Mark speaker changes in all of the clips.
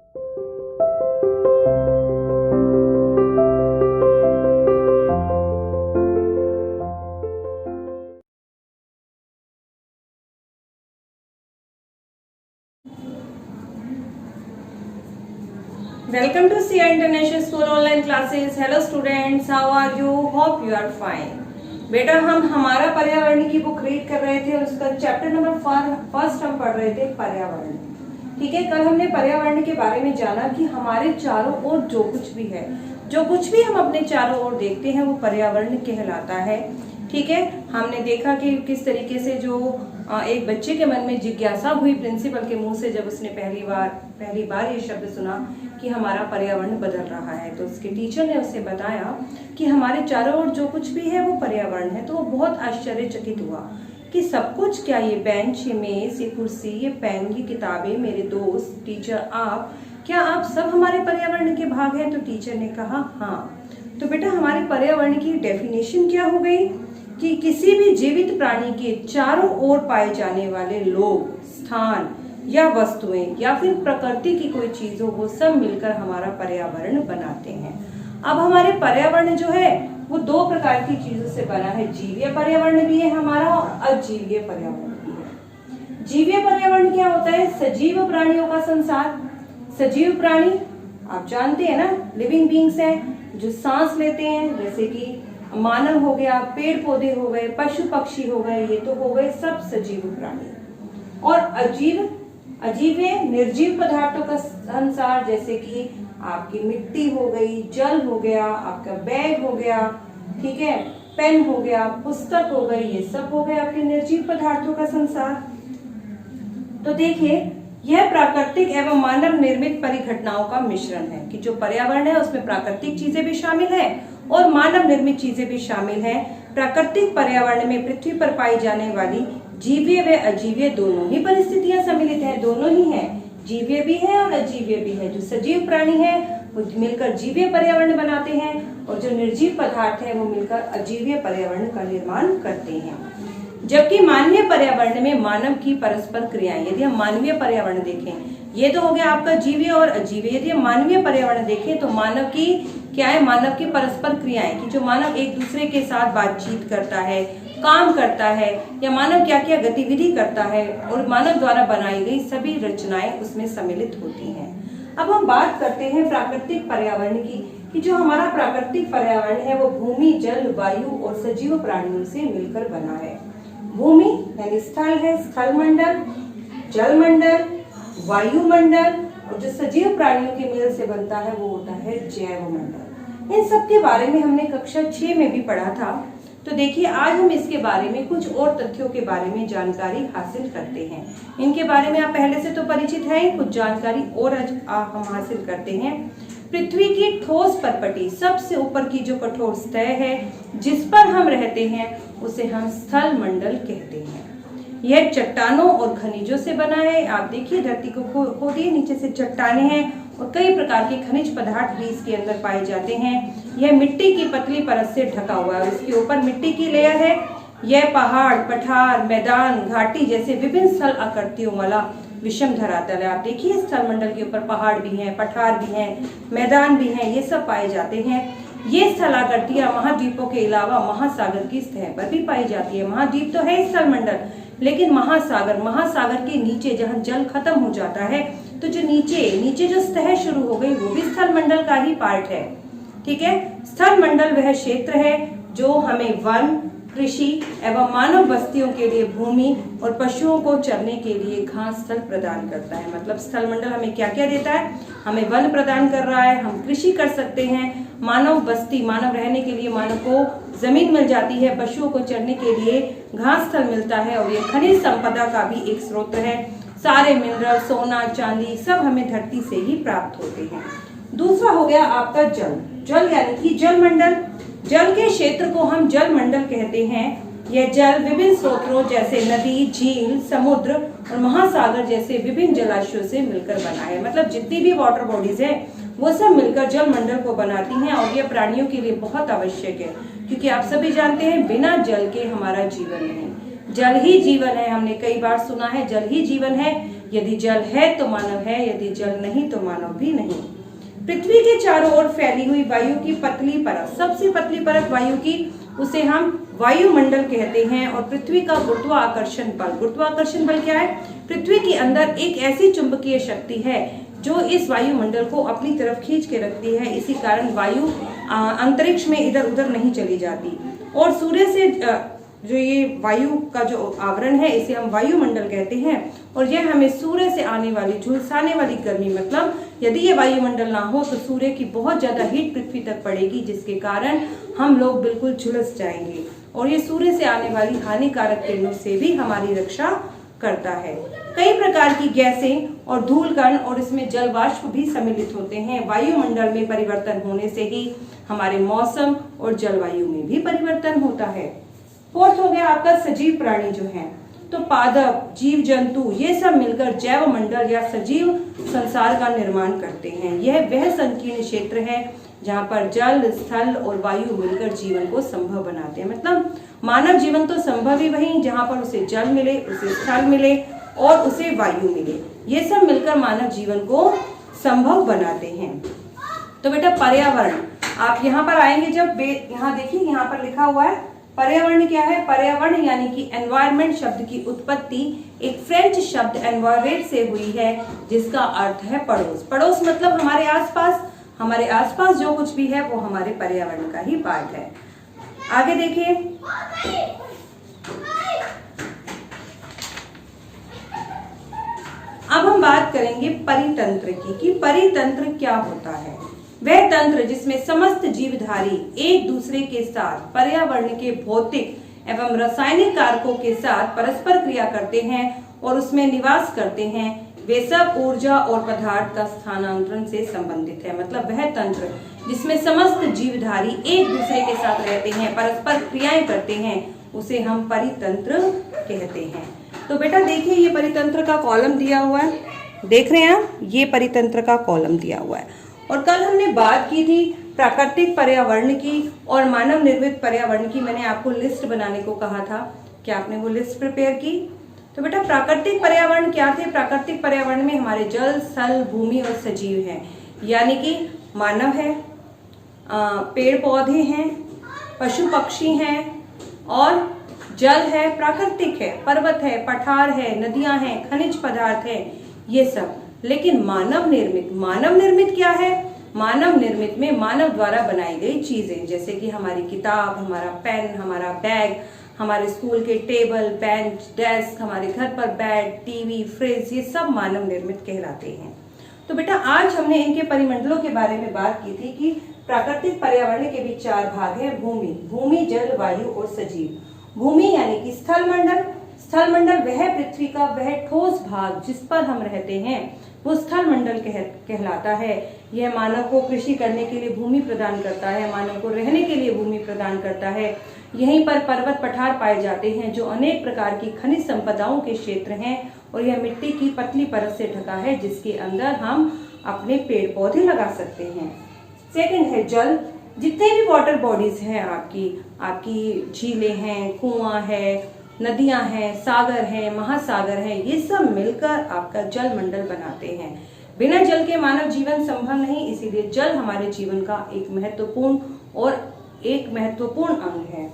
Speaker 1: Welcome to CI International School online classes. Hello students, how are you? Hope you are fine. बेटा हम हमारा पर्यावरण की book read कर रहे थे और उसका चैप्टर नंबर फर्स्ट हम पढ़ रहे थे पर्यावरण। ठीक है, कल हमने पर्यावरण के बारे में जाना कि हमारे चारों ओर जो कुछ भी है, जो कुछ भी हम अपने चारों ओर देखते हैं वो पर्यावरण कहलाता है। ठीक है, हमने देखा कि किस तरीके से जो एक बच्चे के मन में जिज्ञासा हुई प्रिंसिपल के मुंह से जब उसने पहली बार ये शब्द सुना कि हमारा पर्यावरण बदल रहा है, तो उसके टीचर ने उसे बताया कि हमारे चारों ओर जो कुछ भी है वो पर्यावरण है। तो वो बहुत आश्चर्यचकित हुआ कि सब कुछ क्या, ये बेंच, ये मेज, ये कुर्सी, ये पेन, ये किताबें, मेरे दोस्त, टीचर, आप, क्या आप सब हमारे पर्यावरण के भाग हैं? तो टीचर ने कहा हाँ। तो बेटा हमारे पर्यावरण की डेफिनेशन क्या हो गई कि किसी भी जीवित प्राणी के चारों ओर पाए जाने वाले लोग, स्थान या वस्तुएं या फिर प्रकृति की कोई चीज हो, वो सब मिलकर हमारा पर्यावरण बनाते हैं। अब हमारे पर्यावरण जो है वो दो प्रकार की चीजों से बना है, जीवीय पर्यावरण भी है हमारा और अजीवीय पर्यावरण भी है। जीवीय पर्यावरण क्या होता है? सजीव प्राणियों का संसार। सजीव प्राणी आप जानते हैं ना, लिविंग बींग्स हैं जो सांस लेते हैं, जैसे कि मानव हो गया, पेड़ पौधे हो गए, पशु पक्षी हो गए, ये तो हो गए सब सजीव प्राणी। और अजीव निर्जीव पदार्थों का संसार, जैसे कि आपकी मिट्टी हो गई, जल हो गया, आपका बैग हो गया, ठीक है, पेन हो गया, पुस्तक हो गई, ये सब हो गए आपके निर्जीव पदार्थों का संसार। तो देखिए, यह प्राकृतिक एवं मानव निर्मित परिघटनाओं का मिश्रण है कि जो पर्यावरण है उसमें प्राकृतिक चीजें भी शामिल है और मानव निर्मित चीजें भी शामिल हैं। प्राकृतिक पर्यावरण में पृथ्वी पर पाई जाने वाली जीवीय व अजीवीय दोनों ही परिस्थितियां सम्मिलित हैं, दोनों ही हैं, जीवीय भी है और अजीवीय भी है। जो सजीव प्राणी है वो मिलकर जीवीय पर्यावरण बनाते हैं और जो निर्जीव पदार्थ है वो मिलकर अजीवीय पर्यावरण का निर्माण करते हैं। जबकि मानवीय पर्यावरण में मानव की परस्पर क्रियाएं, यदि हम मानवीय पर्यावरण देखें, ये तो हो गया आपका जीवीय और अजीवीय। यदि हम मानवीय पर्यावरण देखें तो मानव की क्या है? मानव की परस्पर क्रियाएं, कि जो मानव एक दूसरे के साथ बातचीत करता है, काम करता है, या मानव क्या क्या गतिविधि करता है और मानव द्वारा बनाई गई सभी रचनाएं उसमें सम्मिलित होती हैं। अब हम बात करते हैं प्राकृतिक पर्यावरण की, कि जो हमारा प्राकृतिक पर्यावरण है वो भूमि, जल, वायु और सजीव प्राणियों से मिलकर बना है। भूमि यानी स्थल है, स्थल मंडल, जल मंडल, वायुमंडल, और जो सजीव प्राणियों के मेल से बनता है वो होता है जैव मंडल। इन सब के बारे में हमने कक्षा 6 में भी पढ़ा था। तो देखिए, आज हम इसके बारे में कुछ और तथ्यों के बारे में जानकारी हासिल करते हैं। इनके बारे में आप पहले से तो परिचित हैं, कुछ जानकारी और हम हासिल करते हैं। पृथ्वी की ठोस परपटी, सबसे ऊपर की जो कठोर सतह है जिस पर हम रहते हैं उसे हम स्थल मंडल कहते हैं। यह चट्टानों और खनिजों से बना है। आप देखिए, धरती को खोदिए, नीचे से चट्टाने हैं और कई प्रकार के खनिज पदार्थ भी इसके अंदर पाए जाते हैं। यह मिट्टी की पतली परत से ढका हुआ है, इसके ऊपर मिट्टी की लेयर है। यह पहाड़, पठार, मैदान, घाटी जैसे विभिन्न स्थल आकृतियों वाला विषम धरातल है। आप देखिए, स्थल मंडल के ऊपर पहाड़ भी हैं, पठार भी हैं, मैदान भी हैं, ये सब पाए जाते हैं। ये स्थलाकृतियां महाद्वीपों के अलावा महासागर की सतह पर भी पाई जाती है। महाद्वीप तो है स्थल मंडल, लेकिन महासागर के नीचे जहाँ जल खत्म हो जाता है, तो जो नीचे जो सतह शुरू हो गई वो भी स्थल मंडल का ही पार्ट है। ठीक है, स्थल मंडल वह क्षेत्र है जो हमें वन, कृषि एवं मानव बस्तियों के लिए भूमि और पशुओं को चरने के लिए घास स्थल प्रदान करता है। मतलब स्थल मंडल हमें क्या क्या देता है? हमें वन प्रदान कर रहा है, हम कृषि कर सकते हैं, मानव बस्ती, मानव रहने के लिए मानव को जमीन मिल जाती है, पशुओं को चरने के लिए घास स्थल मिलता है, और ये खनिज संपदा का भी एक स्रोत है। सारे मिनरल, सोना, चांदी सब हमें धरती से ही प्राप्त होते हैं। दूसरा हो गया आपका जल यानी कि जल मंडल। जल के क्षेत्र को हम जल मंडल कहते हैं। यह जल विभिन्न स्रोतों जैसे नदी, झील, समुद्र और महासागर जैसे विभिन्न जलाशयों से मिलकर बना है। मतलब जितनी भी वाटर बॉडीज है वो सब मिलकर जल मंडल को बनाती हैं, और ये प्राणियों के लिए बहुत आवश्यक है, क्योंकि आप सभी जानते हैं बिना जल के हमारा जीवन नहीं। जल ही जीवन है, हमने कई बार सुना है जल ही जीवन है, यदि जल है तो मानव है, यदि जल नहीं तो मानव भी नहीं। पृथ्वी के चारों ओर फैली हुई वायु की पतली परत, सबसे पतली परत वायु की, उसे हम वायुमंडल कहते हैं। और पृथ्वी का गुरुत्वाकर्षण बल, गुरुत्वाकर्षण बल क्या है? पृथ्वी के अंदर एक ऐसी चुंबकीय शक्ति है जो इस वायुमंडल को अपनी तरफ खींच के रखती है। इसी कारण वायु अंतरिक्ष में इधर उधर नहीं चली जाती। और सूर्य से जो ये वायु का जो आवरण है इसे हम वायुमंडल कहते हैं। और यह हमें सूर्य से आने वाली झुलसाने वाली गर्मी, मतलब यदि ये वायुमंडल ना हो तो सूर्य की बहुत ज्यादा हीट पृथ्वी तक पड़ेगी, जिसके कारण हम लोग बिल्कुल झुलस जाएंगे। और ये सूर्य से आने वाली हानिकारक किरणों से भी हमारी रक्षा करता है। कई प्रकार की गैसें और धूल कण और इसमें जल वाष्प भी सम्मिलित होते हैं। वायुमंडल में परिवर्तन होने से ही हमारे मौसम और जलवायु में भी परिवर्तन होता है। फोर्थ हो गया आपका सजीव प्राणी जो है, तो पादप, जीव जंतु, ये सब मिलकर जैव मंडल या सजीव संसार का निर्माण करते हैं। यह वह संकीर्ण क्षेत्र है जहाँ पर जल, स्थल और वायु मिलकर जीवन को संभव बनाते हैं। मतलब मानव जीवन तो संभव ही वही जहाँ पर उसे जल मिले, उसे स्थल मिले और उसे वायु मिले। ये सब मिलकर मानव जीवन को संभव बनाते हैं। तो बेटा पर्यावरण, आप यहाँ पर आएंगे जब यहाँ देखिए यहाँ पर लिखा हुआ है पर्यावरण क्या है? पर्यावरण यानी कि एनवायरमेंट शब्द की उत्पत्ति एक फ्रेंच शब्द एनवायरेट से हुई है, जिसका अर्थ है पड़ोस। पड़ोस मतलब हमारे आसपास, हमारे आसपास जो कुछ भी है वो हमारे पर्यावरण का ही पार्ट है। आगे देखिए, अब हम बात करेंगे परितंत्र की कि परितंत्र क्या होता है। वह तंत्र जिसमें समस्त जीवधारी एक दूसरे के साथ पर्यावरण के भौतिक एवं रासायनिक कारकों के साथ परस्पर क्रिया करते हैं और उसमें निवास करते हैं, वे सब ऊर्जा और पदार्थ का स्थानांतरण से संबंधित है। मतलब वह तंत्र जिसमें समस्त जीवधारी एक दूसरे के साथ रहते हैं, परस्पर क्रियाएं करते हैं, उसे हम परितंत्र कहते हैं। तो बेटा देखिए ये परितंत्र का कॉलम दिया हुआ है, देख रहे हैं आप, ये परितंत्र का कॉलम दिया हुआ है। और कल हमने बात की थी प्राकृतिक पर्यावरण की और मानव निर्मित पर्यावरण की। मैंने आपको लिस्ट बनाने को कहा था, क्या आपने वो लिस्ट प्रिपेयर की? तो बेटा प्राकृतिक पर्यावरण क्या थे? प्राकृतिक पर्यावरण में हमारे जल, स्थल, भूमि और सजीव हैं, यानी कि मानव है, पेड़ पौधे हैं, पशु पक्षी हैं और जल है, प्राकृतिक है, पर्वत है, पठार है, नदियां हैं, खनिज पदार्थ है, ये सब। लेकिन मानव निर्मित क्या है? मानव निर्मित में मानव द्वारा बनाई गई चीजें, जैसे कि हमारी किताब, हमारा पेन, हमारा बैग, हमारे स्कूल के टेबल, बेंच, डेस्क, हमारे घर पर बेड, टीवी, फ्रिज, ये सब मानव निर्मित कहलाते हैं। तो बेटा आज हमने इनके परिमंडलों के बारे में बात की थी कि प्राकृतिक पर्यावरण के भी 4 भाग है, भूमि, जल, वायु और सजीव। भूमि यानी कि स्थल मंडल वह पृथ्वी का वह ठोस भाग जिस पर हम रहते हैं, वो स्थल मंडल कहलाता है। यह मानव को कृषि करने के लिए भूमि प्रदान करता है, मानव को रहने के लिए भूमि प्रदान करता है। यहीं पर पर्वत पठार पाए जाते हैं जो अनेक प्रकार की खनिज संपदाओं के क्षेत्र हैं, और यह मिट्टी की पतली परत से ढका है जिसके अंदर हम अपने पेड़ पौधे लगा सकते हैं। सेकंड है जल। जितने भी वाटर बॉडीज हैं आपकी झीलें हैं, कुआं है, नदियां हैं, सागर हैं, महासागर हैं, ये सब मिलकर आपका जल मंडल बनाते हैं। बिना जल के मानव जीवन संभव नहीं, इसीलिए जल हमारे जीवन का एक महत्वपूर्ण अंग है।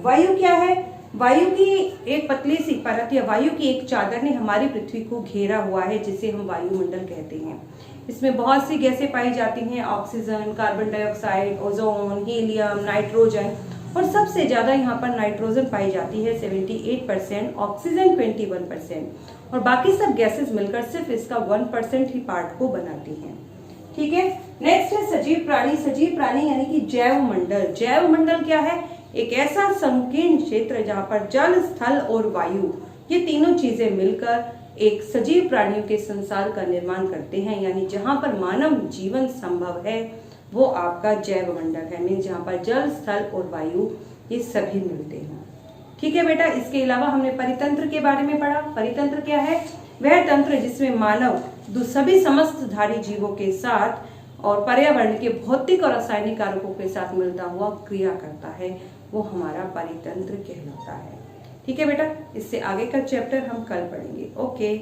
Speaker 1: वायु क्या है? वायु की एक पतली सी परत या वायु की एक चादर ने हमारी पृथ्वी को घेरा हुआ है, जिसे हम वायुमंडल कहते हैं। इसमें बहुत सी गैसें पाई जाती हैं, oxygen, carbon dioxide, ozone, helium, nitrogen, और सबसे ज्यादा यहाँ पर नाइट्रोजन पाई जाती है 78%, ऑक्सीजन 21% और बाकी सब गैसेस मिलकर सिर्फ इसका 1% ही पार्ट को बनाती हैं। ठीक है, नेक्स्ट है सजीव प्राणी। सजीव प्राणी यानी कि जैव मंडल। जैव मंडल क्या है? एक ऐसा संकीर्ण क्षेत्र जहाँ पर जल, स्थल और वायु ये तीनों चीजें मिलकर एक सजीव प्राणियों के संसार का निर्माण करते हैं, यानी जहाँ पर मानव जीवन संभव है वो आपका जैव मंडल है, मीन जहाँ पर जल, स्थल और वायु ये सभी मिलते हैं। ठीक है बेटा, इसके अलावा हमने परितंत्र के बारे में पढ़ा। परितंत्र क्या है? वह तंत्र जिसमें मानव सभी समस्त धारी जीवों के साथ और पर्यावरण के भौतिक और रासायनिक कारकों के साथ मिलता हुआ क्रिया करता है, वो हमारा परितंत्र कहलाता है। ठीक है बेटा, इससे आगे का चैप्टर हम कल पढ़ेंगे। ओके।